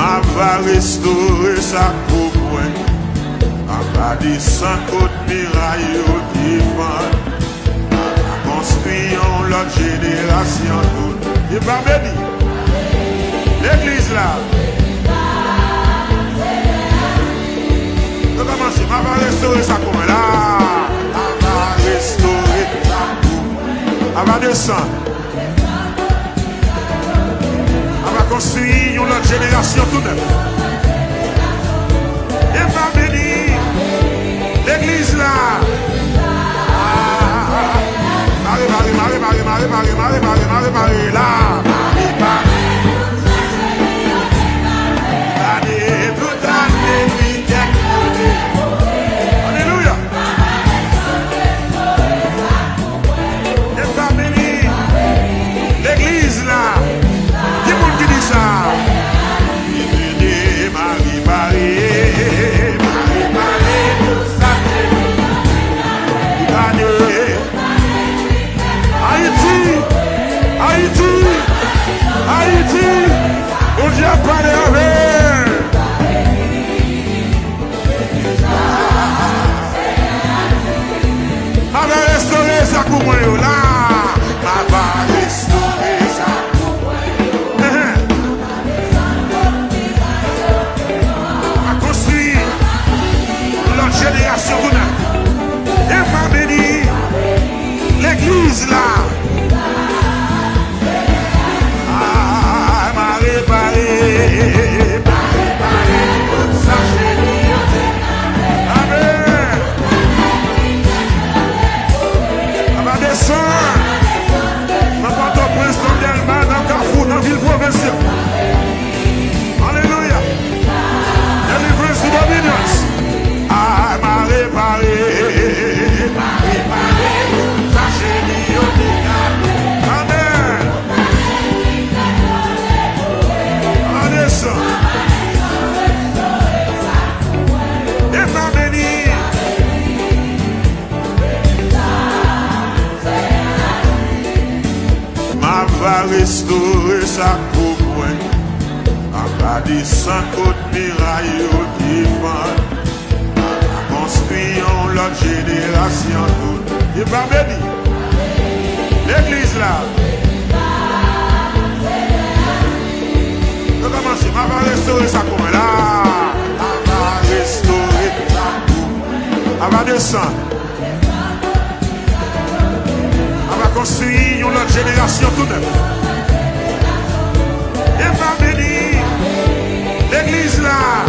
Ma va restaurer sa coupe. A va descendre côte miraille au divin. Construisons l'autre génération toute. Il va béni. L'église là. On commence. Ma va restaurer sa coupe là. Ma va restaurer sa coupe. Elle va descendre. Elle va construire une autre génération tout neuf. Et va bénir l'église là. Marie là. Alléluia. Et va bénir l'église là. Qui monde qui dit ça? Haïti, on dit à parler avec. Elle va restaurer sa coupe là. Elle va restaurer sa coupe. Elle va construire l'autre génération. Elle va bénir l'église là. Alléluia. Délivrance de dominions. Ah, m'a réparé. Amen. Amen. Et m'a béni. Ma va restaurer sa coupe. A va descendre côte miraille au divin. Construisons l'autre génération toute. Il va bénir l'église là. On commence. Ma va restaurer sa coupe là. Elle va restaurer sa coupe. Elle va descendre. Elle va construire une autre génération tout neuf. Et va bénir l'église là.